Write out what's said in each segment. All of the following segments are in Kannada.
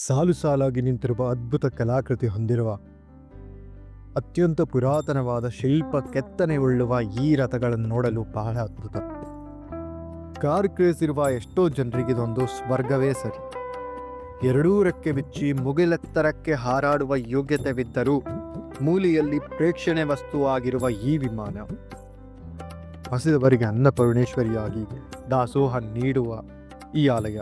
ಸಾಲು ಸಾಲಾಗಿ ನಿಂತಿರುವ ಅದ್ಭುತ ಕಲಾಕೃತಿ ಹೊಂದಿರುವ ಅತ್ಯಂತ ಪುರಾತನವಾದ ಶಿಲ್ಪ ಕೆತ್ತನೆಯುಳ್ಳುವ ಈ ರಥಗಳನ್ನು ನೋಡಲು ಬಹಳ ಅದ್ಭುತ. ಕಾರ್ ಕ್ರೇಜ್ ಇರುವ ಎಷ್ಟೋ ಜನರಿಗೆ ಇದೊಂದು ಸ್ವರ್ಗವೇ ಸರಿ. ಎರಡೂ ರೆಕ್ಕೆ ಬಿಚ್ಚಿ ಮುಗಿಲೆತ್ತರಕ್ಕೆ ಹಾರಾಡುವ ಯೋಗ್ಯತೆವಿದ್ದರೂ ಮೂಲೆಯಲ್ಲಿ ಪ್ರೇಕ್ಷಣೆ ವಸ್ತುವಾಗಿರುವ ಈ ವಿಮಾನ ಹಸಿದವರಿಗೆ ಅನ್ನಪೂರ್ಣೇಶ್ವರಿಯಾಗಿ ದಾಸೋಹ ನೀಡುವ ಈ ಆಲಯ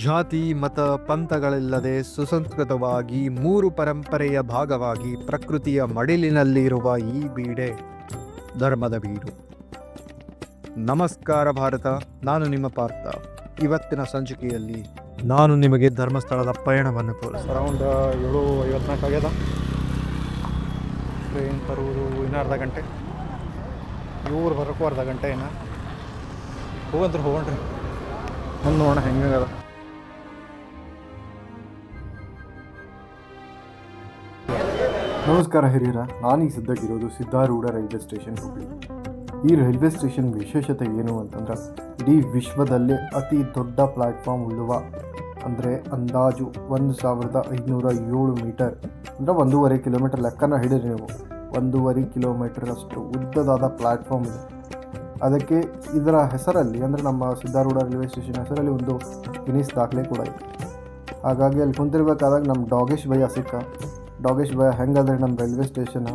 ಜಾತಿ ಮತ ಪಂಥಗಳಿಲ್ಲದೆ ಸುಸಂಸ್ಕೃತವಾಗಿ ಮೂರು ಪರಂಪರೆಯ ಭಾಗವಾಗಿ ಪ್ರಕೃತಿಯ ಮಡಿಲಿನಲ್ಲಿರುವ ಈ ಬೀಡೆ ಧರ್ಮದ ಬೀಡು. ನಮಸ್ಕಾರ ಭಾರತ, ನಾನು ನಿಮ್ಮ ಪಾರ್ಥ. ಇವತ್ತಿನ ಸಂಚಿಕೆಯಲ್ಲಿ ನಾನು ನಿಮಗೆ ಧರ್ಮಸ್ಥಳದ ಪಯಣವನ್ನು ತೋರಿಸ ಅರೌಂಡ್ 7:54 ಆಗ್ಯದ. ಟ್ರೈನ್ ತರುವುದು ಇನ್ನೂ ಅರ್ಧ ಗಂಟೆ, ಇವ್ರು ಬರೋಕ್ಕೂ ಅರ್ಧ ಗಂಟೆ. ಏನ ಹೋಗಣ್ರಿ ಮುಂದೆ ನೋಡೋಣ ಹೆಂಗದ. ನಮಸ್ಕಾರ ಹಿರಿಯರ, ನಾನೀಗ ಸದ್ಯಕ್ಕಿರೋದು ಸಿದ್ಧಾರೂಢ ರೈಲ್ವೆ ಸ್ಟೇಷನ್ ಹುಬ್ಳಿ. ಈ ರೈಲ್ವೆ ಸ್ಟೇಷನ್ ವಿಶೇಷತೆ ಏನು ಅಂತಂದ್ರೆ, ಇಡೀ ವಿಶ್ವದಲ್ಲೇ ಅತಿ ದೊಡ್ಡ ಪ್ಲ್ಯಾಟ್ಫಾರ್ಮ್ ಉಳ್ಳುವ, ಅಂದರೆ ಅಂದಾಜು 1507 ಮೀಟರ್, ಅಂದರೆ 1.5 ಕಿಲೋಮೀಟರ್ ಲೆಕ್ಕನ ಹಿಡಿದ್ರಿ ನೀವು. 1.5 ಕಿಲೋಮೀಟರ್ ಅಷ್ಟು ಉದ್ದದಾದ ಪ್ಲ್ಯಾಟ್ಫಾರ್ಮ್ ಇದೆ. ಅದಕ್ಕೆ ಇದರ ಹೆಸರಲ್ಲಿ, ಅಂದರೆ ನಮ್ಮ ಸಿದ್ಧಾರೂಢ ರೈಲ್ವೆ ಸ್ಟೇಷನ್ ಹೆಸರಲ್ಲಿ ಒಂದು ಗಿನ್ನಿಸ್ ದಾಖಲೆ ಕೂಡ ಇದೆ. ಹಾಗಾಗಿ ಅಲ್ಲಿ ಕುಂತಿರ್ಬೇಕಾದಾಗ ನಮ್ಮ ಡಾಗೇಶ್ ಭಯ್ಯ ಸಿಕ್ಕ. ಡಾಗೇಶ್ ಭಯ್ಯ ಹೆಂಗದ ನಮ್ಮ ರೈಲ್ವೆ ಸ್ಟೇಷನ್,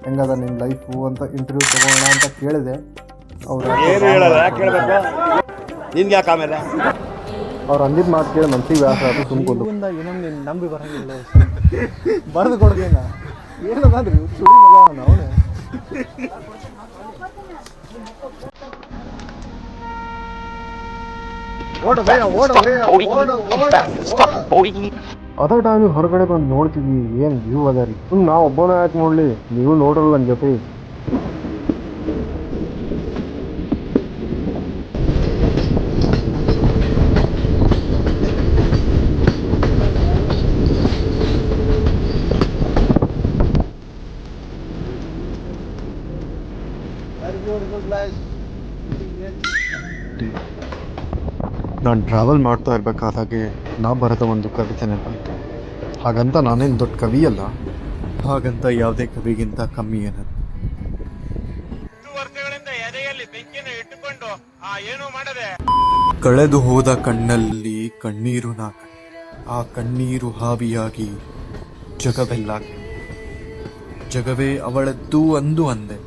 ಹೆಂಗದ ನಿಮ್ಮ ಲೈಫು ಅಂತ ಇಂಟರ್ವ್ಯೂ ತಗೋಣ ಅಂತ ಕೇಳಿದೆ. ಅವ್ರು ಅಂದಿದ್ದ ಮಾತು ಕೇಳಿ ಮನ್ಸಿಗೆ ವ್ಯಾಸ ಆಯ್ತು. ಸುಮ್ಕೊಂಡು ಇನ್ನೊಂದು ನಂಬಿ ಬರೋಂಗಿಲ್ಲ, ಬರೆದು ಕೊಡ್ತೀನಿ ಏನದಾದ್ರಿ ಸುಳಿ ಮಗ ಅವನು. ಅದೇ ಟೈಮಿಗೆ ಹೊರಗಡೆ ಬಂದು ನೋಡ್ತೀವಿ, ಏನು ವ್ಯೂ ಅದ ರೀ. ನಾವು ಒಬ್ಬನೇ ಯಾಕೆ ನೋಡಲಿ, ನೀವು ನೋಡ್ರಲ್ಲ ನನ್ನ ಜೊತೆ. ನಾನು ಟ್ರಾವೆಲ್ ಮಾಡ್ತಾ ಇರಬೇಕಾದಾಗೆ ನಾ ಬರೆದ ಒಂದು ಕವಿತೆ ನೆನಪಾಯಿತು. ಹಾಗಂತ ನಾನೇನು ದೊಡ್ಡ ಕವಿ ಅಲ್ಲ, ಹಾಗಂತ ಯಾವುದೇ ಕವಿಗಿಂತ ಕಮ್ಮಿ ಏನದು. ಕಳೆದು ಹೋದ ಕಣ್ಣಲ್ಲಿ ಕಣ್ಣೀರು ನಾಕ, ಆ ಕಣ್ಣೀರು ಹಾವಿಯಾಗಿ ಜಗವೆಲ್ಲ. ಜಗವೇ ಅವಳದ್ದು ಅಂದು ಅಂದೆ,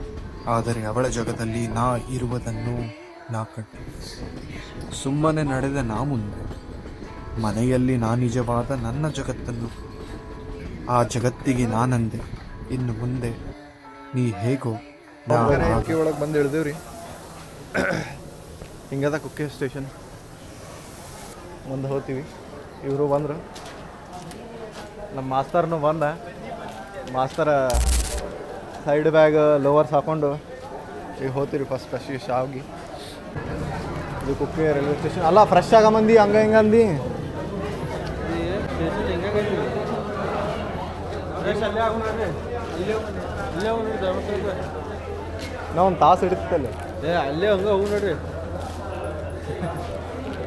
ಆದರೆ ಅವಳ ಜಗದಲ್ಲಿ ನಾ ಇರುವುದನ್ನು ನಾ ಕಂಡೆ. ಸುಮ್ಮನೆ ನಡೆದ ನಾ ಮುಂದೆ, ಮನೆಯಲ್ಲಿ ನಾ ನಿಜವಾದ ನನ್ನ ಜಗತ್ತನ್ನು. ಆ ಜಗತ್ತಿಗೆ ನಾನಂದೆ, ಇನ್ನು ಮುಂದೆ ನೀ ಹೇಗೋ. ಕುಕ್ಕೆ ಒಳಗೆ ಬಂದು ಇಳಿದೇವ್ರಿ. ಹಿಂಗದ ಕುಕ್ಕೆ ಸ್ಟೇಷನ್ ಮುಂದೆ ಹೋಗ್ತೀವಿ. ಇವರು ಬಂದರು, ನಮ್ಮ ಮಾಸ್ತರ್ನು ಬಂದ. ಮಾಸ್ತರ ಸೈಡ್ ಬ್ಯಾಗ್ ಲೋವರ್ಸ್ ಹಾಕ್ಕೊಂಡು ಈಗ ಹೋಗ್ತೀವಿ ಫಸ್ಟ್ ಫ್ರೆಶ್ ಆಗಿ. ಇದು ಕುಕ್ಕೆ ರೈಲ್ವೆ ಸ್ಟೇಷನ್ ಅಲ್ಲ, ಫ್ರೆಶ್ ಆಗ ಮಂದಿ ಹಂಗ ಹಿಂಗಂದು ನಾವು ಒಂದು ತಾಸು ಹಿಡಿತಲ್ಲ. ಅಲ್ಲೇ ಹಂಗೆ ಹೋಗಿ ನೋಡ್ರಿ.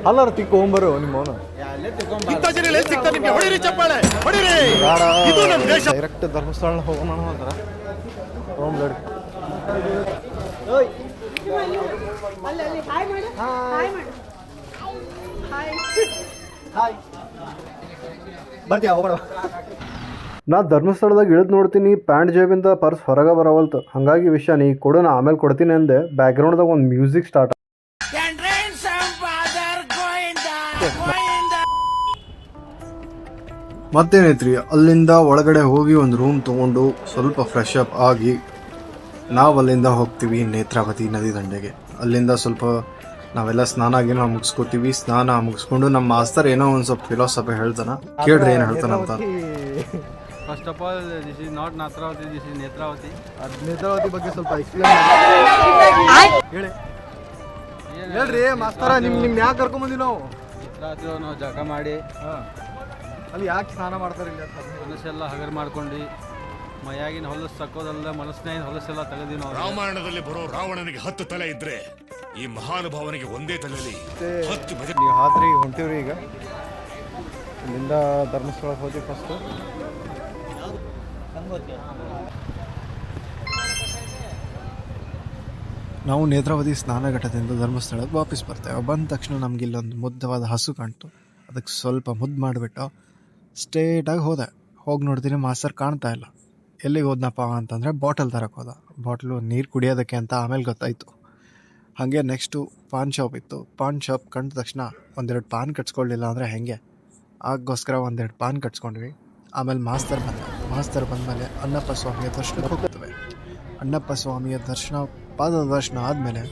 ಅಲ್ಲಾರ ತಿಕ್ಕೊಂಬರು ನಿಮ್ಮವನು ಡೈರೆಕ್ಟ್ ಧರ್ಮಸ್ಥಳ ಹೋಗೋಣ ಅಂತಾರ. ಬರ್ತೀಯ ಹೋಗೋಣ. ನಾ ಧರ್ಮಸ್ಥಳದಾಗ ಇಳಿದು ನೋಡ್ತೀನಿ, ಪ್ಯಾಂಟ್ ಜೇಬಿಂದ ಪರ್ಸ್ ಹೊರಗೆ ಬರವಲ್ತು. ಹಾಗಾಗಿ ವಿಷಯ ನೀ ಕೊಡು, ನಾ ಆಮೇಲೆ ಕೊಡ್ತೀನಿ ಅಂದೆ. ಬ್ಯಾಕ್ಗ್ರೌಂಡ್ದಾಗ ಒಂದು ಮ್ಯೂಸಿಕ್ ಸ್ಟಾರ್ಟ್. ಮತ್ತೇನೈತ್ರಿ, ಅಲ್ಲಿಂದ ಒಳಗಡೆ ಹೋಗಿ ಒಂದು ರೂಮ್ ತೊಗೊಂಡು ಸ್ವಲ್ಪ ಫ್ರೆಶ್ ಅಪ್ ಆಗಿ ನಾವು ಅಲ್ಲಿಂದ ಹೋಗ್ತೀವಿ ನೇತ್ರಾವತಿ ನದಿ ದಂಡೆಗೆ. ಅಲ್ಲಿಂದ ಸ್ವಲ್ಪ ನಾವೆಲ್ಲ ಸ್ನಾನ ಮುಗಿಸ್ಕೋತೀವಿ. ಸ್ನಾನ ಮುಗಿಸ್ಕೊಂಡು ನಮ್ಮ ಮಾಸ್ತರ್ ಏನೋ ಒಂದು ಸ್ವಲ್ಪ ಫಿಲಾಸಫಿ ಹೇಳ್ತಾನ, ಕೇಳ್ರಿ ಏನು ಹೇಳ್ತಾನಂತ. First of all, this is not Netravati, this is Netravati. Netravati ಬಗ್ಗೆ ಸ್ವಲ್ಪ ಎಕ್ಸ್ಪ್ಲೇನ್ ಹೇಳಿ. ಹೇಳ್ರಿ ಮಾಸ್ತರ, ನಿಮ್ಗೆ ಯಾಕೆ ಕರ್ಕೊಂಬಂದಿವಿ ನಾವು? ನೇತ್ರಾವತಿ ನಾವು ಜಳಕ ಮಾಡಿ ಅಲ್ಲಿ ಯಾಕೆ ಸ್ನಾನ ಮಾಡ್ತಾರೆ ಇಲ್ಲ ಅಂತ ಮನಸ್ಸೆಲ್ಲ ಹಗರ್ ಮಾಡ್ಕೊಂಡು, ಮೈಯಾಗಿನ ಹೊಲಸು ತಕ್ಕೋದಲ್ಲ, ಮನಸ್ಸಿನಾಗಿನ ಹೊಲಸೆಲ್ಲ ತೆಗೆದಿವಿ ನಾವು. ರಾಮಾಯಣದಲ್ಲಿ ಬರೋ ರಾವಣನಿಗೆ 10 ತಲೆ ಇದ್ರೆ, ಈ ಮಹಾನುಭಾವನಿಗೆ ಒಂದೇ ತಲೆಯಲ್ಲಿ 10 ಹಾತ್ರಿ ಹೊಂಟಿವ್ರಿ. ಈಗ ಇಲ್ಲಿಂದ ಧರ್ಮಸ್ಥಳಕ್ಕೆ ಹೋಗಿ ಫಸ್ಟು. ನಾವು ನೇತ್ರಾವತಿ ಸ್ನಾನಘಟ್ಟದಿಂದ ಧರ್ಮಸ್ಥಳಕ್ಕೆ ವಾಪಸ್ ಬರ್ತೇವೆ. ಬಂದ ತಕ್ಷಣ ನಮ್ಗೆ ಇಲ್ಲೊಂದು ಮುದ್ದವಾದ ಹಸು ಕಾಣ್ತು. ಅದಕ್ಕೆ ಸ್ವಲ್ಪ ಮುದ್ದು ಮಾಡಿಬಿಟ್ಟು ಸ್ಟ್ರೇಟಾಗಿ ಹೋದೆ. ಹೋಗಿ ನೋಡ್ತೀನಿ ಮಾಸ್ತರ್ ಕಾಣ್ತಾ ಇಲ್ಲ. ಎಲ್ಲಿಗೆ ಹೋದ್ನಪ್ಪ ಅಂತಂದರೆ ಬಾಟಲ್ ತರಕ್ಕೆ ಹೋದ. ಬಾಟ್ಲು ನೀರು ಕುಡಿಯೋದಕ್ಕೆ ಅಂತ. ಆಮೇಲೆ ಗೊತ್ತಾಯಿತು. ಹಾಗೆ ನೆಕ್ಸ್ಟು ಪಾನ್ ಶಾಪ್ ಇತ್ತು. ಪಾನ್ ಶಾಪ್ ಕಂಡ ತಕ್ಷಣ ಒಂದೆರಡು ಪಾನ್ ಕಟ್ಸ್ಕೊಳ್ಳಿಲ್ಲ ಅಂದರೆ ಹೇಗೆ, ಆಗೋಸ್ಕರ ಒಂದೆರಡು ಪಾನ್ ಕಟ್ಸ್ಕೊಂಡ್ವಿ. ಆಮೇಲೆ ಮಾಸ್ತರ್ ಬಂದಮೇಲೆ ಅಣ್ಣಪ್ಪ ಸ್ವಾಮಿಯ ದರ್ಶನಕ್ಕೆ ಹೋಗ್ತೇವೆ. ಅಣ್ಣಪ್ಪ ಸ್ವಾಮಿಯ ದರ್ಶನ, ಪಾದ ದರ್ಶನ ಆದಮೇಲೆ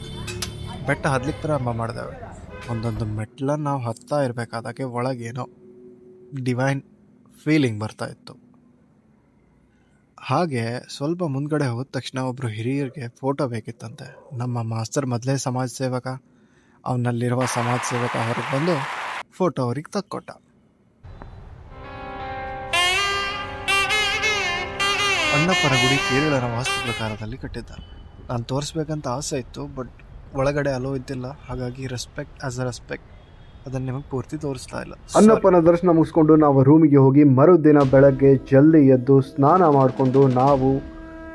ಬೆಟ್ಟ ಹತ್ತಲಿಕ್ಕೆ ಪ್ರಾರಂಭ ಮಾಡಿದೆವು. ಒಂದೊಂದು ಮೆಟ್ಲನ್ನು ನಾವು ಹತ್ತಾ ಇರಬೇಕಾದಾಗೆ ಒಳಗೇನೋ ಡಿವೈನ್ ಫೀಲಿಂಗ್ ಬರ್ತಾಯಿತ್ತು. ಹಾಗೆ ಸ್ವಲ್ಪ ಮುಂದ್ಗಡೆ ಹೋದ ತಕ್ಷಣ ಒಬ್ಬರು ಹಿರಿಯರಿಗೆ ಫೋಟೋ ಬೇಕಿತ್ತಂತೆ. ನಮ್ಮ ಮಾಸ್ತರ್ ಮೊದಲೇ ಸಮಾಜ ಸೇವಕ. ಅವನಲ್ಲಿರುವ ಸಮಾಜ ಸೇವಕ ಹೊರಗೆ ಬಂದು ಫೋಟೋ ಅವ್ರಿಗೆ ತಕ್ಕೊಟ್ಟ. ಅಣ್ಣಪ್ಪನ ಗುಡಿ ಕೇರಳರ ವಾಸ್ತು ಪ್ರಕಾರದಲ್ಲಿ ಕಟ್ಟಿದ್ದಾರೆ. ನಾನು ತೋರಿಸ್ಬೇಕಂತ ಆಸೆ ಇತ್ತು, ಬಟ್ ಒಳಗಡೆ ಅಲೋ ಇದ್ದಿಲ್ಲ. ಹಾಗಾಗಿ ರೆಸ್ಪೆಕ್ಟ್ ಅದನ್ನು ನಿಮಗೆ ಪೂರ್ತಿ ತೋರಿಸ್ತಾ ಇಲ್ಲ. ಅಣ್ಣಪ್ಪನ ದರ್ಶನ ಮುಗಿಸ್ಕೊಂಡು ನಾವು ರೂಮಿಗೆ ಹೋಗಿ ಮರುದಿನ ಬೆಳಗ್ಗೆ ಜಲ್ದಿ ಎದ್ದು ಸ್ನಾನ ಮಾಡಿಕೊಂಡು ನಾವು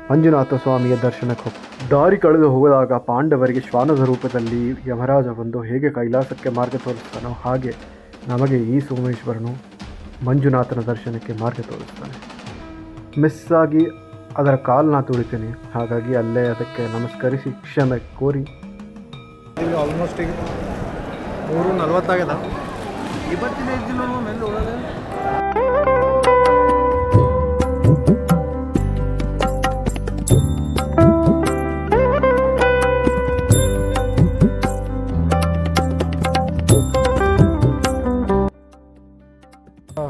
ಮಂಜುನಾಥ ಸ್ವಾಮಿಯ ದರ್ಶನಕ್ಕೆ ಹೋಗಿ ದಾರಿ ಕಳೆದು ಹೋದಾಗ ಪಾಂಡವರಿಗೆ ಶ್ವಾನದ ರೂಪದಲ್ಲಿ ಯಮರಾಜ ಬಂದು ಹೇಗೆ ಕೈಲಾಸಕ್ಕೆ ಮಾರ್ಗ ತೋರಿಸ್ತಾನೋ ಹಾಗೆ ನಮಗೆ ಈ ಸೋಮೇಶ್ವರನು ಮಂಜುನಾಥನ ದರ್ಶನಕ್ಕೆ ಮಾರ್ಗ ತೋರಿಸ್ತಾನೆ. ಮಿಸ್ಸಾಗಿ ಅದರ ಕಾಲನ್ನ ತುಳಿತೀನಿ. ಹಾಗಾಗಿ ಅಲ್ಲೇ ಅದಕ್ಕೆ ನಮಸ್ಕರಿಸಿ ಕ್ಷಮೆ ಕೋರಿ ಆಲ್ಮೋಸ್ಟ್ ಈಗ 3:40 ಆಗ್ಯದ. ಇವತ್ತಿನ ಇದ್ದಿಲ್ಲ ಮೇಲೆ ಹೋಗೋದು.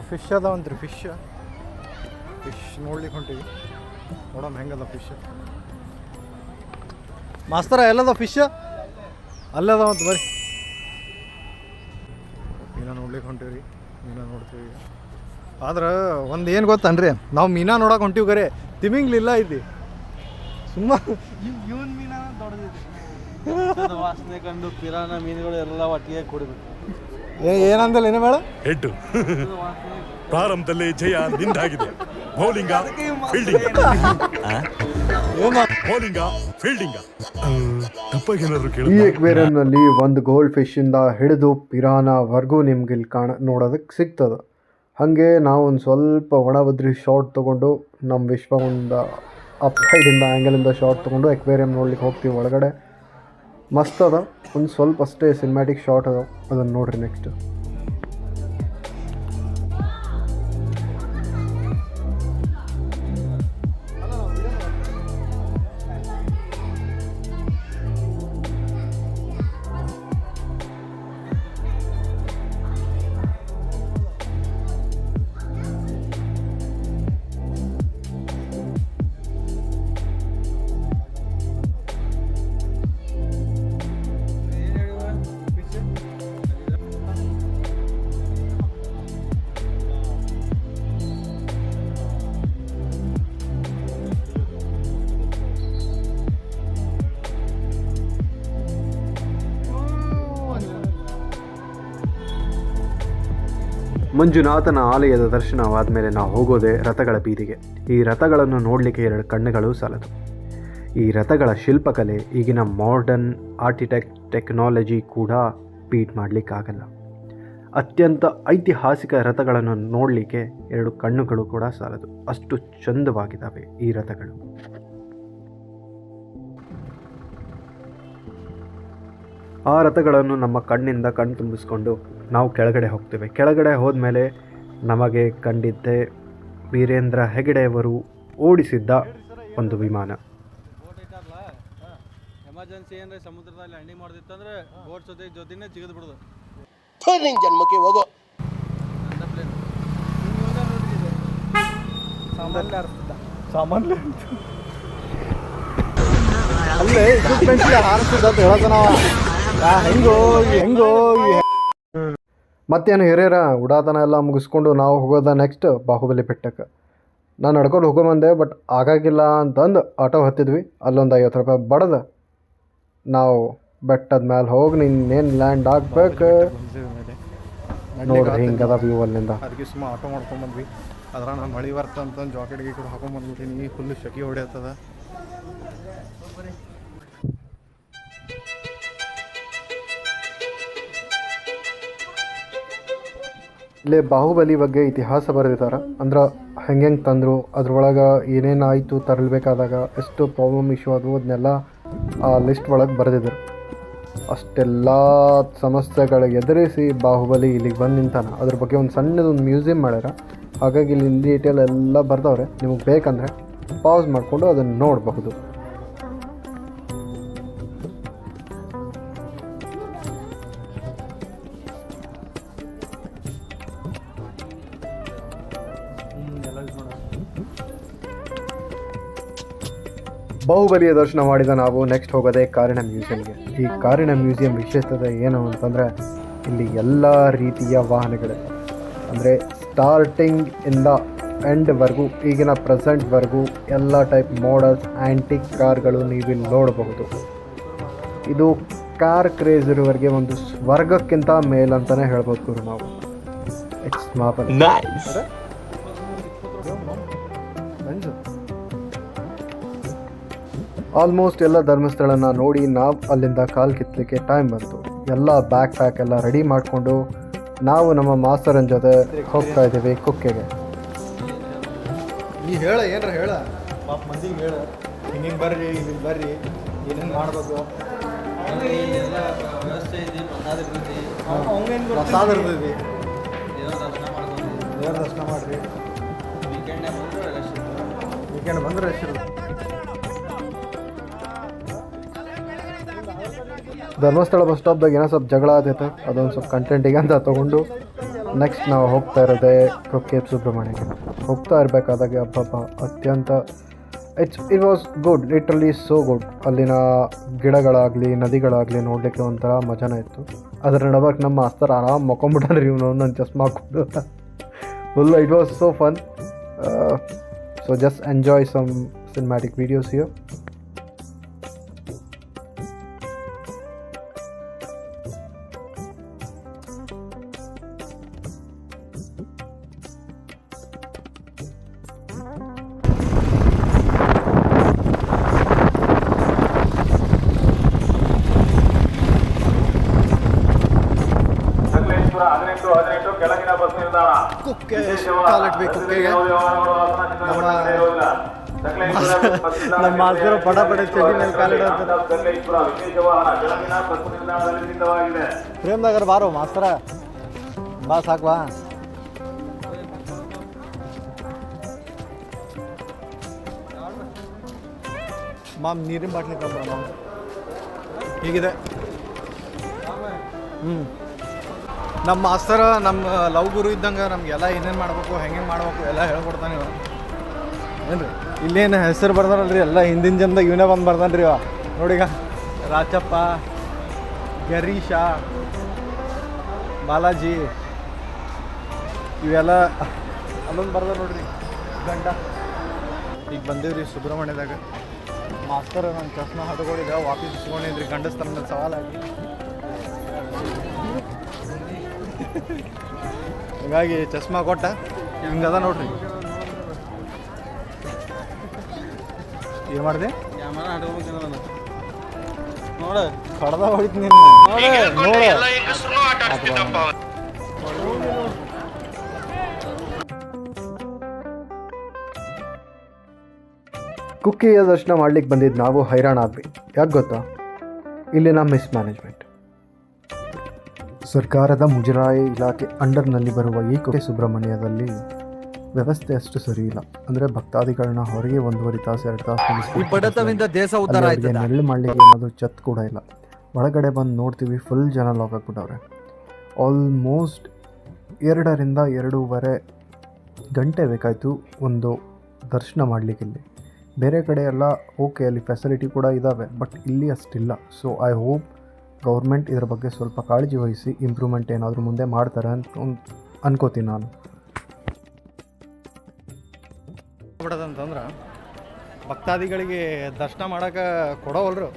ಫಿಶ್ ಅದಾವಂತ್ರಿ. ಫಿಶ್ ನೋಡ್ಲಿಕ್ಕೆ ಹೊಂಟಿವಿ. ನೋಡಮ್ಮ ಹೆಂಗದ ಫಿಶ್. ಮಾಸ್ತರ ಎಲ್ಲದ ಫಿಶ್ ಅಲ್ಲದಾವಂತ ಬರ್ರಿ. ಮೀನಾ ನೋಡ್ಲಿಕ್ಕೆ ಹೊಂಟೀವಿ ರೀ. ಮೀನಾ ನೋಡ್ತೀವಿ. ಆದ್ರೆ ಒಂದು ಏನು ಗೊತ್ತನ್ರಿ, ನಾವು ಮೀನಾ ನೋಡಕ್ಕೆ ಹೊಂಟೀವಿ ಕರೆ ತಿಮಿಂಗ್ಲಿಲ್ಲ ಐತಿ. ಸುಮ್ಮ ಇವನ್ ಮೀನ ದೊಡ್ಡದಿದೆ. ವಾಸನೆ ಕಂಡು ಪಿರಾನ ಮೀನುಗಳು ಎಲ್ಲ ಒಟ್ಟಿಗೆ ಕುಡಿಬೇಕು. ಏನಂದಲ್ಲ ಏನೇ ಬೇಡ. ಹೆಡ್ಡು ಪ್ರಾರಂಭದಲ್ಲಿ ಜಯ ನಿಂದಾಗಿದೆ. ಬೌಲಿಂಗ ಫೀಲ್ಡಿಂಗ್, ಬೌಲಿಂಗ ಫೀಲ್ಡಿಂಗ್ ತಪ್ಪಾಗೇನಾದ್ರು ಈ ಕೇಳಿ. ಎಕ್ವೇರಿಯಂನಲ್ಲಿ ಒಂದು ಗೋಲ್ಡ್ ಫಿಶ್ಶಿಂದ ಹಿಡಿದು ಪಿರಾನವರೆಗೂ ನಿಮ್ಗೆ ಇಲ್ಲಿ ನೋಡೋದಕ್ಕೆ ಸಿಗ್ತದೆ. ಹಾಗೆ ನಾವು ಒಂದು ಸ್ವಲ್ಪ ಒಣಬದ್ರಿ ಶಾರ್ಟ್ ತೊಗೊಂಡು ನಮ್ಮ ವಿಶ್ವ ಒಂದು ಅಪ್ ಸೈಡಿಂದ ಆ್ಯಂಗಲಿಂದ ಶಾರ್ಟ್ ತೊಗೊಂಡು ಎಕ್ವೇರಿಯಂ ನೋಡ್ಲಿಕ್ಕೆ ಹೋಗ್ತೀವಿ. ಒಳಗಡೆ ಮಸ್ತ್ ಅದ. ಒಂದು ಸ್ವಲ್ಪ ಅಷ್ಟೇ ಸಿನಿಮ್ಯಾಟಿಕ್ ಶಾರ್ಟ್ ಅದ, ಅದನ್ನು ನೋಡ್ರಿ ನೆಕ್ಸ್ಟ್. ಮಂಜುನಾಥನ ಆಲಯದ ದರ್ಶನವಾದ ಮೇಲೆ ನಾವು ಹೋಗೋದೇ ರಥಗಳ ಬೀದಿಗೆ. ಈ ರಥಗಳನ್ನು ನೋಡಲಿಕ್ಕೆ 2 ಕಣ್ಣುಗಳು ಸಾಲದು. ಈ ರಥಗಳ ಶಿಲ್ಪಕಲೆ ಈಗಿನ ಮಾಡರ್ನ್ ಟೆಕ್ನಾಲಜಿ ಕೂಡ ಬೀಟ್ ಮಾಡಲಿಕ್ಕಾಗಲ್ಲ. ಅತ್ಯಂತ ಐತಿಹಾಸಿಕ ರಥಗಳನ್ನು ನೋಡಲಿಕ್ಕೆ 2 ಕಣ್ಣುಗಳು ಕೂಡ ಸಾಲದು. ಅಷ್ಟು ಚಂದವಾಗಿದ್ದಾವೆ ಈ ರಥಗಳು. ಆ ರಥಗಳನ್ನು ನಮ್ಮ ಕಣ್ಣಿಂದ ಕಣ್ಣು ತುಂಬಿಸ್ಕೊಂಡು ನಾವು ಕೆಳಗಡೆ ಹೋಗ್ತೇವೆ. ಕೆಳಗಡೆ ಹೋದ್ಮೇಲೆ ನಮಗೆ ಕಂಡಿದ್ದೆ ವೀರೇಂದ್ರ ಹೆಗಡೆಯವರು ಓಡಿಸಿದ್ದ ಒಂದು ವಿಮಾನ. ಬೋಟ್ ಐತಾರಲ್ಲ, ಎಮರ್ಜೆನ್ಸಿ ಏನ್ರಿ ಸಮುದ್ರದಲ್ಲಿ ಲ್ಯಾಂಡಿಂಗ್ ಮಾಡ್ದಿತ್ತಂದ್ರೆ ಬೋಟ್ ಜೊತೆನೇ ಜಿಗಿದು ಬಿಡೋದು. ಜನ್ಮಕ್ಕೆ ಹೋಗೋ ಸಾಮಾನ್ಯ ಅಲ್ಲೇ ಇಕ್ವಿಪ್ಮೆಂಟ್ಸ್ ಹಾರಿಸಿದ ಅಂತ ಹೇಳೋದು ನಾವು. ಹೆಂಗೋ ಮತ್ತೇನು ಹಿರಿಯರ ಉಡಾತನ ಎಲ್ಲ ಮುಗಿಸ್ಕೊಂಡು ನಾವು ಹೋಗೋದ ನೆಕ್ಸ್ಟ್ ಬಾಹುಬಲಿ ಬೆಟ್ಟಕ್ಕೆ. ನಾನು ನಡ್ಕೊಂಡು ಹೋಗೊಂಬಂದೆ, ಬಟ್ ಆಗಾಗಿಲ್ಲ ಅಂತಂದು ಆಟೋ ಹತ್ತಿದ್ವಿ. ಅಲ್ಲೊಂದು 50 ರೂಪಾಯಿ ಬಡ್ದು ನಾವು ಬೆಟ್ಟದ ಮೇಲೆ ಹೋಗಿ ನಿನ್ನೇನು ಲ್ಯಾಂಡ್ ಆಗ್ಬೇಕು. ನೋಡ್ರಿ ಹಿಂಗದ ವ್ಯೂ ಅಲ್ಲಿಂದ. ಅದಕ್ಕೆ ಸುಮ್ಮ ಆಟೋ ಮಾಡ್ಕೊಂಬಂದ್ವಿ. ಅದ್ರ ನಾನು ಮಳೆ ಬರ್ತಂತಂದು ಜಾಕೆಟ್ ಗೀಕೆಟ್ ಹಾಕೊಂಬಂದ್ಬಿಟ್ಟಿನಿ. ಫುಲ್ಲು ಶೆಕೆ ಹೊಡೆಯತ್ತದ. ಇಲ್ಲಿ ಬಾಹುಬಲಿ ಬಗ್ಗೆ ಇತಿಹಾಸ ಬರೆದಿದ್ದಾರೆ. ಅಂದ್ರೆ ಹೆಂಗೆ ತಂದರು, ಅದ್ರೊಳಗೆ ಏನೇನಾಯಿತು, ತರಲ್ಬೇಕಾದಾಗ ಎಷ್ಟು ಪ್ರಾಬ್ಲಮ್ ಇಶ್ಯೂ ಆದವು ಅದನ್ನೆಲ್ಲ ಆ ಲಿಸ್ಟ್ ಒಳಗೆ ಬರೆದಿದ್ರು. ಅಷ್ಟೆಲ್ಲ ಸಮಸ್ಯೆಗಳಿಗೆ ಎದುರಿಸಿ ಬಾಹುಬಲಿ ಇಲ್ಲಿಗೆ ಬಂದು ನಿಂತಾನ. ಅದ್ರ ಬಗ್ಗೆ ಒಂದು ಸಣ್ಣದೊಂದು ಮ್ಯೂಸಿಯಂ ಮಾಡ್ಯಾರ. ಹಾಗಾಗಿ ಇಲ್ಲಿ ಡೀಟೇಲ್ ಎಲ್ಲ ಬರ್ದವ್ರೆ. ನಿಮಗೆ ಬೇಕಂದರೆ ಪಾಸ್ ಮಾಡಿಕೊಂಡು ಅದನ್ನು ನೋಡಬಹುದು. ಬಾಹುಬಲಿಯ ದರ್ಶನ ಮಾಡಿದ ನಾವು ನೆಕ್ಸ್ಟ್ ಹೋಗೋದೇ ಕಾರಿನ ಮ್ಯೂಸಿಯಂಗೆ. ಈ ಕಾರಿನ ಮ್ಯೂಸಿಯಂ ವಿಶೇಷತೆ ಏನು ಅಂತಂದರೆ ಇಲ್ಲಿ ಎಲ್ಲ ರೀತಿಯ ವಾಹನಗಳಿವೆ. ಅಂದರೆ ಸ್ಟಾರ್ಟಿಂಗ್ ಇಂದ ಎಂಡ್ವರೆಗೂ, ಈಗಿನ ಪ್ರೆಸೆಂಟ್ವರೆಗೂ ಎಲ್ಲ ಟೈಪ್ ಮಾಡಲ್ಸ್, ಆ್ಯಂಟಿಕ್ ಕಾರ್ಗಳು ನೀವಿಲ್ಲಿ ನೋಡಬಹುದು. ಇದು ಕಾರ್ ಕ್ರೇಜ್ ಇರುವವರೆಗೆ ಒಂದು ಸ್ವರ್ಗಕ್ಕಿಂತ ಮೇಲಂತಲೇ ಹೇಳ್ಬೋದು ಗುರು ನಾವು. ಇಟ್ಸ್ ಮಾಪಲ್. ಆಲ್ಮೋಸ್ಟ್ ಎಲ್ಲ ಧರ್ಮಸ್ಥಳನ ನೋಡಿ ನಾವು ಅಲ್ಲಿಂದ ಕಾಲು ಕಿತ್ತಲಿಕ್ಕೆ ಟೈಮ್ ಬಂತು. ಎಲ್ಲ ಬ್ಯಾಕ್ ಪ್ಯಾಕ್ ಎಲ್ಲ ರೆಡಿ ಮಾಡಿಕೊಂಡು ನಾವು ನಮ್ಮ ಮಾಸ್ತರನ ಜೊತೆ ಹೋಗ್ತಾ ಇದ್ದೀವಿ ಕುಕ್ಕೆಗೆ. ನೀ ಹೇಳ ಏನ್ರ ಹೇಳ, ಪಾಪ ಮಂದಿಗೆ ಹೇಳ, ಹಿಂಗೆ ಬರ್ರಿ, ಇಲ್ಲಿ ಬರ್ರಿ, ಏನೇನು ಮಾಡಬೇಕು. ವ್ಯವಸ್ಥೆ ಇದೆ, ಪ್ರಸಾದ ಇರ್ತೈತಿ, ದೇವರ ದೇವ್ರ ದರ್ಶನ ಮಾಡ್ಕೊಂಡು ದರ್ಶನ ಮಾಡಿರಿ. ವೀಕೆಂಡ್ ವೀಕೆಂಡ್ ಬಂದ್ರೆ ರಶ್ ಇರ್ತದೆ. ಬಂದ್ರೆ ಎಷ್ಟು ಇರುತ್ತೆ. ಧರ್ಮಸ್ಥಳ ಬಸ್ ಸ್ಟಾಪ್ದಾಗ ಏನೋ ಸ್ವಲ್ಪ ಜಗಳ ಆದೈತೆ, ಅದೊಂದು ಸ್ವಲ್ಪ ಕಂಟೆಂಟಿಗೆ ಅಂತ ತೊಗೊಂಡು ನೆಕ್ಸ್ಟ್ ನಾವು ಹೋಗ್ತಾ ಇರೋದೇ ಕುಕ್ಕೆ ಸುಬ್ರಹ್ಮಣ್ಯಕ್ಕೆ. ಹೋಗ್ತಾ ಇರಬೇಕಾದಾಗ ಹಬ್ಬ ಅತ್ಯಂತ it was good, literally so good. ಅಲ್ಲಿನ ಗಿಡಗಳಾಗಲಿ ನದಿಗಳಾಗಲಿ ನೋಡಲಿಕ್ಕೆ ಒಂಥರ ಮಜಾನೇ ಇತ್ತು. ಅದರ ನಡಬಾರ್ಕ್ ನಮ್ಮ ಮಾಸ್ತರ್ ಆರಾಮ್ ಮಕ್ಕೊಂಬಿಟ್ಟಾರೆ ಇವನು ನನ್ನ ಚಸ್ಮಾ ಹಾಕ್ಕೊಂಡು. Full it was so fun. So just enjoy some cinematic videos here. Kukke ಕಾಲಿಟ್ಬೇಕು ಕುಕ್ಕೆಗೆ. ನಮ್ಮ ಮಾಸ್ತರು ಪಡ ಪಡ ಚಳಿ ಮೇಲೆ ಕಾಲಿಡ್ತಾರೆ. ಪ್ರೇಮ್ನಗರ್ ಬಾರೋ ಮಾಸ್ತರ, ಬಾ ಸಾಕು ಬಾ. ಮಾಮ್ ನೀರಿನ ಬಾಟ್ಲಿ ತಂದ್ರ ಮಾಮ್. ಹೀಗಿದೆ. ನಮ್ಮ ಮಾಸ್ತರ ನಮ್ಮ ಲವ್ ಗುರು ಇದ್ದಂಗೆ ನಮಗೆಲ್ಲ ಏನೇನು ಮಾಡ್ಬೇಕು, ಹೆಂಗೆ ಮಾಡ್ಬೇಕು ಎಲ್ಲ ಹೇಳ್ಕೊಡ್ತಾನೆ ಇವ. ಏನು ರೀ ಇಲ್ಲೇನು ಹೆಸರು ಬರ್ದಾರಲ್ರಿ, ಎಲ್ಲ ಹಿಂದಿನ ಜನದಾಗ ಇವನೇ ಬಂದು ಬರ್ದಾನೆ ರೀ ಇವ. ನೋಡಿಗ ರಾಚಪ್ಪ, ಗರೀಶ, ಬಾಲಾಜಿ ಇವೆಲ್ಲ ಅಲ್ಲೊಂದು ಬರ್ದಾರ ನೋಡ್ರಿ ಗಂಡ. ಈಗ ಬಂದೇವ್ರಿ ಸುಬ್ರಹ್ಮಣ್ಯದಾಗ. ಮಾಸ್ತರ್ ನನ್ನ ಚಸ್ಮಾ ಹತ್ಕೊಂಡಿದ್ದ ವಾಪಸ್ ಇಸ್ಕೊಂಡಿದ್ರಿ ಗಂಡಸ್ತರ ಮೇಲೆ ಸವಾಲಾಗಿ. ಹೀಗಾಗಿ ಚಸ್ಮಾ ಕೊಟ್ಟ ಹಿಂಗದ ನೋಡ್ರಿ. ಏನು ಮಾಡಿದೆ? ಕ್ಯಾಮರಾ ಹಡ್ಕೋಬೇಕಂದ್ರೆ ನೋಡ ಕಡ್ದ ಹೋಯ್ತು ನಿನ್ನ. ಕುಕ್ಕೆಯ ದರ್ಶನ ಮಾಡ್ಲಿಕ್ಕೆ ಬಂದಿದ್ದು ನಾವು ಹೈರಾಣ ಆದ್ವಿ. ಯಾಕೆ ಗೊತ್ತಾ? ಇಲ್ಲಿನ ಮಿಸ್ಮ್ಯಾನೇಜ್ಮೆಂಟ್. ಸರ್ಕಾರದ ಮುಜರಾಯಿ ಇಲಾಖೆ ಅಂಡರ್ನಲ್ಲಿ ಬರುವ ಈ ಕುಕ್ಕೆ ಸುಬ್ರಹ್ಮಣ್ಯದಲ್ಲಿ ವ್ಯವಸ್ಥೆ ಅಷ್ಟು ಸರಿ ಇಲ್ಲ. ಅಂದರೆ ಭಕ್ತಾದಿಗಳನ್ನ ಹೊರಗೆ 1.5 ತಾಸು 2 ತಾಸು ದೇಶ ನೆರಳು ಮಾಡಲಿಕ್ಕೆ ಏನಾದರೂ ಛತ್ ಕೂಡ ಇಲ್ಲ. ಒಳಗಡೆ ಬಂದು ನೋಡ್ತೀವಿ, ಫುಲ್ ಜನ ಲಾಕ್ ಹಾಕ್ಬಿಟ್ಟವ್ರೆ. ಆಲ್ಮೋಸ್ಟ್ 2 ರಿಂದ 2.5 ಗಂಟೆ ಬೇಕಾಯಿತು ಒಂದು ದರ್ಶನ ಮಾಡಲಿಕ್ಕೆ. ಇಲ್ಲಿ ಬೇರೆ ಕಡೆ ಎಲ್ಲ ಓಕೆ, ಅಲ್ಲಿ ಫೆಸಿಲಿಟಿ ಕೂಡ ಇದ್ದಾವೆ, ಬಟ್ ಇಲ್ಲಿ ಅಷ್ಟಿಲ್ಲ. ಸೊ ಐ ಹೋಪ್ ಗೌರ್ಮೆಂಟ್ ಇದರ ಬಗ್ಗೆ ಸ್ವಲ್ಪ ಕಾಳಜಿ ವಹಿಸಿ ಇಂಪ್ರೂವ್ಮೆಂಟ್ ಏನಾದರೂ ಮುಂದೆ ಮಾಡ್ತಾರೆ ಅನ್ಕೋತೀನಿ ನಾನು. ಬಿಡೋದಂತಂದ್ರೆ ಭಕ್ತಾದಿಗಳಿಗೆ ದರ್ಶನ ಮಾಡೋಕೆ ಕೊಡೋವಲ್ರು.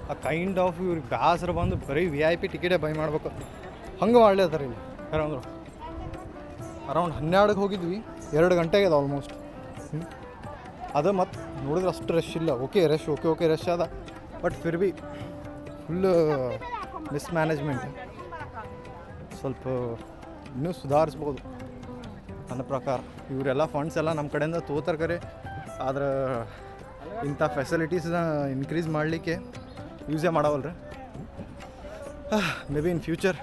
ಆ ಕೈಂಡ್ ಆಫ್ ಇವ್ರಿಗೆ ಬ್ಯಾಸರ ಬಂದು ಬರೀ VIP ಟಿಕೆಟೇ ಬೈ ಮಾಡ್ಬೇಕು, ಹಂಗೆ ಮಾಡ್ಲಿರ್ತಾರೆ ಇಲ್ಲಿ. ಅಂದರು ಅರೌಂಡ್ 12ಕ್ಕೆ ಹೋಗಿದ್ವಿ, 2 ಗಂಟೆ ಆಗ್ಯದ ಆಲ್ಮೋಸ್ಟ್. ಅದು ಮತ್ತು ನೋಡಿದ್ರೆ ಅಷ್ಟು ರಶ್ ಇಲ್ಲ. ಓಕೆ ರಶ್ ಅದ, but Phir B full mismanagement. ಸ್ವಲ್ಪ ಇನ್ನೂ ಸುಧಾರಿಸ್ಬೋದು ನನ್ನ ಪ್ರಕಾರ. ಇವರೆಲ್ಲ ಫಂಡ್ಸ್ ಎಲ್ಲ ನಮ್ಮ ಕಡೆಯಿಂದ ತೋತಾರೆ ಕರೆ, ಆದ್ರೆ ಇಂಥ ಫೆಸಿಲಿಟೀಸ್ನ ಇನ್ಕ್ರೀಸ್ ಮಾಡಲಿಕ್ಕೆ ಯೂಸೇ ಮಾಡವಲ್ರಿ. ಮೇ ಬಿ ಇನ್ ಫ್ಯೂಚರ್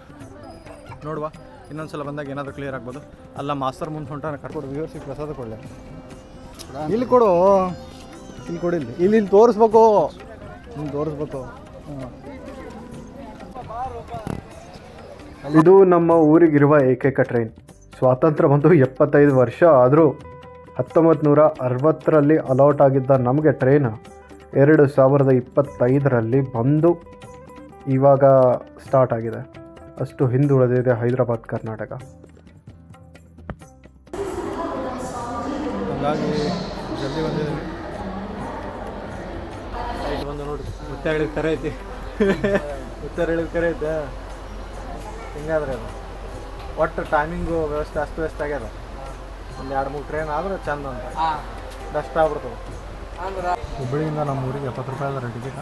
ನೋಡುವ, ಇನ್ನೊಂದು ಸಲ ಬಂದಾಗ ಏನಾದರೂ ಕ್ಲಿಯರ್ ಆಗ್ಬೋದು. ಅಲ್ಲ ಮಾಸ್ತರ್ ಮುಂದೆ ಹೊಂಟಾನ, ಕರ್ಕೊಡು ವ್ಯೂವರ್ಸಿಗೆ ಪ್ರಸಾದ ಕೊಡಲೆ. ಇಲ್ಲಿ ಕೊಡು, ಇಲ್ಲಿ ಕೊಡಿಲ್ಲ, ಇಲ್ಲಿ ತೋರಿಸ್ಬೇಕು, ಇಲ್ಲಿ ತೋರಿಸ್ಬೇಕು. ಇದು ನಮ್ಮ ಊರಿಗಿರುವ ಏಕೈಕ ಟ್ರೈನ್. ಸ್ವಾತಂತ್ರ್ಯ ಬಂದು 75 ವರ್ಷ ಆದರೂ 1960ರಲ್ಲಿ ಅಲಾಟ್ ಆಗಿದ್ದ ನಮಗೆ ಟ್ರೈನ್ 2025ರಲ್ಲಿ ಬಂದು ಇವಾಗ ಸ್ಟಾರ್ಟ್ ಆಗಿದೆ. ಅಷ್ಟು ಹಿಂದುಳಿದಿದೆ ಹೈದರಾಬಾದ್ ಕರ್ನಾಟಕ. ಹಾಗಾಗಿ ಜಲ್ದಿ ಬಂದಿದ್ದೀನಿ. ಬಂದು ನೋಡಿ, ಮುತ್ತೆ ಹೇಳಿದ ಕರೆ ಐತಿ. ಮುತ್ತೆ ಹೇಳಿದ ಕರೆ ಐತೆ. ಹಿಂಗಾದ್ರೆ ಅದು ಒಟ್ಟು ಟೈಮಿಂಗು ವ್ಯವಸ್ಥೆ ಅಷ್ಟು ಆಗ್ಯದ. ಒಂದು 2-3 ಟ್ರೈನ್ ಆದ್ರೆ ಚಂದ ಅಂತ. ಡಸ್ಟ್ ಆಗ್ಬಿಡ್ತದೆ. ಹುಬ್ಬಳ್ಳಿಯಿಂದ ನಮ್ಮ ಊರಿಗೆ 70 ರೂಪಾಯಿ ಅದ ticket.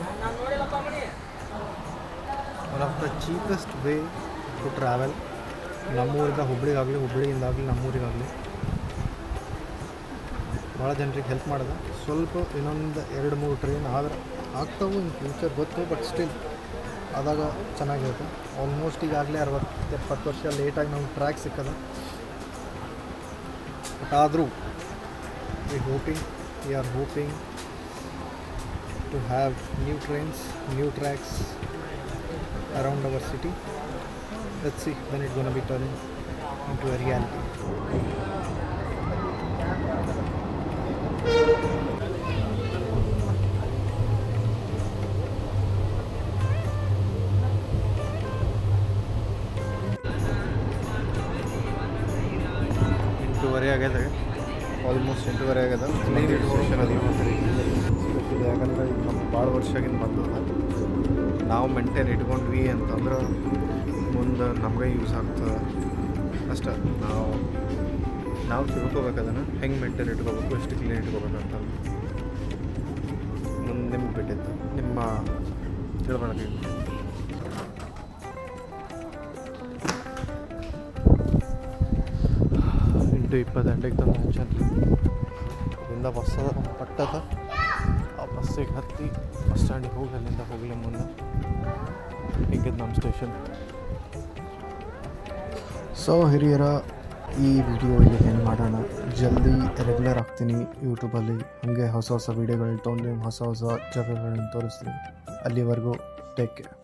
One of the cheapest way to travel. ನಮ್ಮೂರಿಂದ ಹುಬ್ಬಳ್ಳಿಗಾಗಲಿ, ಹುಬ್ಬಳ್ಳಿಯಿಂದಾಗಲಿ ನಮ್ಮೂರಿಗಾಗಲಿ ಭಾಳ ಜನರಿಗೆ ಹೆಲ್ಪ್ ಮಾಡಿದೆ. ಸ್ವಲ್ಪ ಇನ್ನೊಂದು 2-3 ಟ್ರೈನ್ ಆದ್ರೆ ಆಗ್ತಾವು ಇನ್ ಫ್ಯೂಚರ್ ಗೊತ್ತು, ಬಟ್ ಸ್ಟಿಲ್ ಆದಾಗ ಚೆನ್ನಾಗಿರುತ್ತೆ. ಆಲ್ಮೋಸ್ಟ್ ಈಗಾಗಲೇ 60-70 ವರ್ಷ ಲೇಟಾಗಿ ನಮ್ಗೆ ಟ್ರ್ಯಾಕ್ ಸಿಕ್ಕದ. ಬಟ್ ಆದರೂ we are hoping to have new trains, new tracks around our city. Let's see when it's going to be turned into a reality. ಆಗ್ಯದ, ಆಲ್ಮೋಸ್ಟ್ 8:30 ಆಗ್ಯದ. ಸ್ಟೇಷನ್ ಅದು ಯಾಕಂದ್ರೆ ಇದು ನಮ್ಮ ಭಾಳ ವರ್ಷಗಿಂದ ಬಂದದ. ನಾವು ಮೇಂಟೈನ್ ಇಟ್ಕೊಂಡ್ವಿ ಅಂತಂದ್ರೆ ಮುಂದೆ ನಮಗೆ ಯೂಸ್ ಆಗ್ತದೆ ಅಷ್ಟೇ. ನಾವು ತಿಳ್ಕೊಬೇಕು ಅದನ್ನು ಹೆಂಗೆ ಮೇಂಟೈನ್ ಇಟ್ಕೋಬೇಕು, ಎಷ್ಟು ಕ್ಲೀನ್ ಇಟ್ಕೋಬೇಕು ಅಂತ. ಮುಂದೆ ನಿಮ್ಗೆ ಬಿಟ್ಟಿತ್ತು ನಿಮ್ಮ ತಿಳ್ಕೊಳಕ್ಕೆ. ಇಂಟು 20 ಗಂಟೆಗೆ ತಂದು ಮುಂಚೆ ಅಲ್ಲಿಂದ ಬಸ್ ಅದ ಪಟ್ಟದ. ಆ ಬಸ್ಸಿಗೆ ಹತ್ತಿ ಬಸ್ ಸ್ಟ್ಯಾಂಡಿಗೆ ಹೋಗಿ ಅಲ್ಲಿಂದ ಹೋಗಲಿ ಮುಂದೆ. ಹಿಂಗಿದ್ದು ನಮ್ಮ ಸ್ಟೇಷನ್. ಸೊ ಹಿರಿಯರ, ಈ ವಿಡಿಯೋ ಇಲ್ಲಿ ಏನು ಮಾಡೋಣ. ಜಲ್ದಿ ರೆಗ್ಯುಲರ್ ಆಗ್ತೀನಿ ಯೂಟ್ಯೂಬಲ್ಲಿ. ಹಾಗೆ ಹೊಸ ವೀಡಿಯೋಗಳನ್ನ ತೊಗೊಂಡು ಹೊಸ ಜಾಗಗಳನ್ನ ತೋರಿಸ್ತೀನಿ. ಅಲ್ಲಿವರೆಗೂ ಟೇಕ್ ಕೇರ್.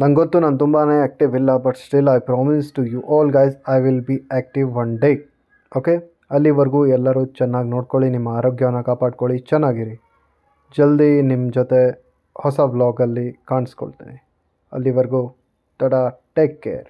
ನಂಗೆ ಗೊತ್ತು ನಾನು ತುಂಬಾ ಆ್ಯಕ್ಟಿವ್ ಇಲ್ಲ, but still I promise to you all guys I will be active one day. Okay, ಅಲ್ಲಿವರೆಗೂ ಎಲ್ಲರೂ ಚೆನ್ನಾಗಿ ನೋಡ್ಕೊಳ್ಳಿ, ನಿಮ್ಮ ಆರೋಗ್ಯವನ್ನು ಕಾಪಾಡ್ಕೊಳ್ಳಿ, ಚೆನ್ನಾಗಿರಿ. ಜಲ್ದಿ ನಿಮ್ಮ ಜೊತೆ ಹೊಸ ವ್ಲಾಗಲ್ಲಿ ಕಾಣಿಸ್ಕೊಳ್ತೀನಿ. ಅಲ್ಲಿವರೆಗೂ ಟಡಾ, ಟೇಕ್ ಕೇರ್.